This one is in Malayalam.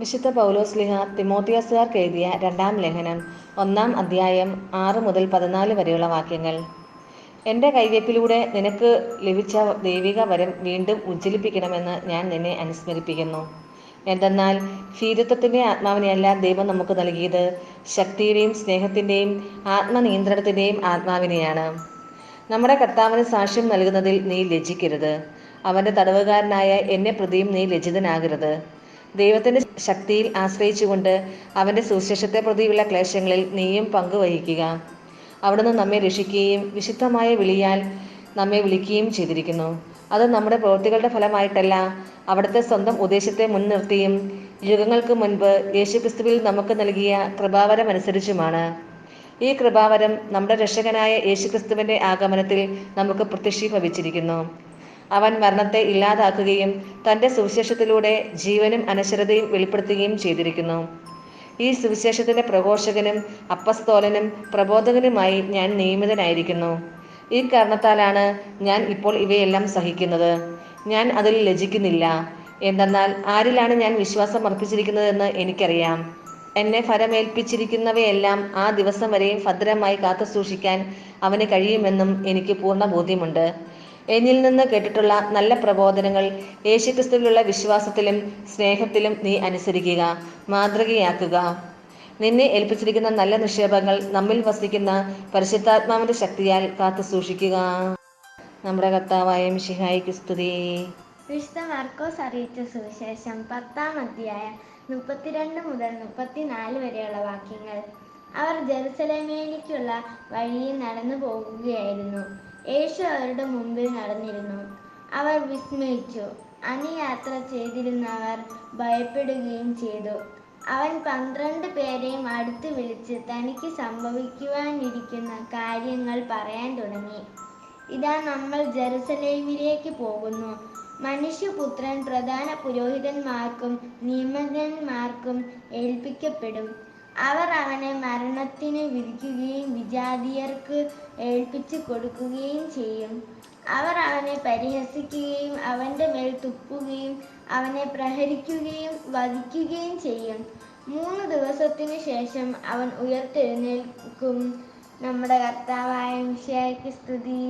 വിശുദ്ധ പൗലോസ്ലിഹ തിമോത്തിയോസുകാർക്ക് എഴുതിയ രണ്ടാം ലേഖനം 1-ാം അധ്യായം 6 മുതൽ 14 വരെയുള്ള വാക്യങ്ങൾ. എൻ്റെ കൈവയ്പിലൂടെ നിനക്ക് ലഭിച്ച ദൈവിക വരം വീണ്ടും ഉജ്ജ്വലിപ്പിക്കണമെന്ന് ഞാൻ നിന്നെ അനുസ്മരിപ്പിക്കുന്നു. എന്തെന്നാൽ ഭീരുത്വത്തിൻ്റെ ആത്മാവിനെയല്ല ദൈവം നമുക്ക് നൽകിയത്, ശക്തിയുടെയും സ്നേഹത്തിൻ്റെയും ആത്മനിയന്ത്രണത്തിൻ്റെയും ആത്മാവിനെയാണ്. നമ്മുടെ കർത്താവിന് സാക്ഷ്യം നൽകുന്നതിൽ നീ ലജ്ജിക്കരുത്. അവൻ്റെ തടവുകാരനായ എന്നെ പ്രതിയും നീ ലജ്ജിതനാകരുത്. ദൈവത്തിൻ്റെ ശക്തിയിൽ ആശ്രയിച്ചുകൊണ്ട് അവൻ്റെ സുവിശേഷത്തെ പ്രതിയുള്ള ക്ലേശങ്ങളിൽ നീയും പങ്കുവഹിക്കുക. അവിടുന്ന് നമ്മെ രക്ഷിക്കുകയും വിശുദ്ധമായ വിളിയാൽ നമ്മെ വിളിക്കുകയും ചെയ്തിരിക്കുന്നു. അത് നമ്മുടെ പ്രവൃത്തികളുടെ ഫലമായിട്ടല്ല, അവിടുത്തെ സ്വന്തം ഉദ്ദേശത്തെ മുൻനിർത്തിയും യുഗങ്ങൾക്ക് മുൻപ് യേശുക്രിസ്തുവിൽ നമുക്ക് നൽകിയ കൃപാവരമനുസരിച്ചുമാണ്. ഈ കൃപാവരം നമ്മുടെ രക്ഷകനായ യേശുക്രിസ്തുവിൻ്റെ ആഗമനത്തിൽ നമുക്ക് പ്രത്യക്ഷീഭവിച്ചിരിക്കുന്നു. അവൻ മരണത്തെ ഇല്ലാതാക്കുകയും തൻ്റെ സുവിശേഷത്തിലൂടെ ജീവനും അനശ്വരതയും വെളിപ്പെടുത്തുകയും ചെയ്തിരിക്കുന്നു. ഈ സുവിശേഷത്തിൻ്റെ പ്രഘോഷകനും അപ്പസ്തോലനും പ്രബോധകനുമായി ഞാൻ നിയമിതനായിരിക്കുന്നു. ഈ കാരണത്താലാണ് ഞാൻ ഇപ്പോൾ ഇവയെല്ലാം സഹിക്കുന്നത്. ഞാൻ അതിൽ ലജ്ജിക്കുന്നില്ല. എന്തെന്നാൽ ആരിലാണ് ഞാൻ വിശ്വാസം അർപ്പിച്ചിരിക്കുന്നതെന്ന് എനിക്കറിയാം. എന്നെ ഫലമേൽപ്പിച്ചിരിക്കുന്നവയെല്ലാം ആ ദിവസം വരെയും ഭദ്രമായി കാത്തു സൂക്ഷിക്കാൻ അവന് കഴിയുമെന്നും എനിക്ക് പൂർണ്ണ ബോധ്യമുണ്ട്. എന്നിൽ നിന്ന് കേട്ടിട്ടുള്ള നല്ല പ്രബോധനങ്ങൾ യേശുക്രിസ്തുവിലുള്ള വിശ്വാസത്തിലും സ്നേഹത്തിലും നീ അനുസരിക്കുക, മാതൃകയാക്കുക. നിന്നെ ഏൽപ്പിച്ചിരിക്കുന്ന നല്ല നിക്ഷേപങ്ങൾ നമ്മിൽ വസിക്കുന്ന പരിശുദ്ധാത്മാവിൻ്റെ ശക്തിയാൽ കാത്തു സൂക്ഷിക്കുക. നമ്മുടെ കർത്താവായ മിശിഹായ്ക്ക് സ്തുതി. വിശുദ്ധ മാർക്കോസ് അറിയിച്ച സുവിശേഷം 10-ാം അധ്യായം 32 മുതൽ 34 വരെയുള്ള വാക്യങ്ങൾ. അവർ ജെറുസലേമിലേക്കുള്ള വഴിയിൽ നടന്നു പോകുകയായിരുന്നു. യേശു അവരുടെ മുമ്പിൽ നടന്നിരുന്നു. അവർ വിസ്മയിച്ചു. അനുയാത്ര ചെയ്തിരുന്നവർ ഭയപ്പെടുകയും ചെയ്തു. അവൻ 12 പേരെയും അടുത്ത് വിളിച്ച് തനിക്ക് സംഭവിക്കുവാനിരിക്കുന്ന കാര്യങ്ങൾ പറയാൻ തുടങ്ങി. ഇതാ, നമ്മൾ ജെറുസലേമിലേക്ക് പോകുന്നു. മനുഷ്യപുത്രൻ പ്രധാന പുരോഹിതന്മാർക്കും നിയമജ്ഞന്മാർക്കും ഏൽപ്പിക്കപ്പെടും. അവർ അവനെ മരണത്തിന് വിധിക്കുകയും വിജാതീയർക്ക് ഏൽപ്പിച്ചു കൊടുക്കുകയും ചെയ്യും. അവർ അവനെ പരിഹസിക്കുകയും അവൻ്റെ മേൽ തുപ്പുകയും അവനെ പ്രഹരിക്കുകയും വധിക്കുകയും ചെയ്യും. 3 ദിവസത്തിനു ശേഷം അവൻ ഉയർത്തെഴുന്നേൽക്കും. നമ്മുടെ കർത്താവായ മിശിഹായ്ക്ക് സ്തുതി.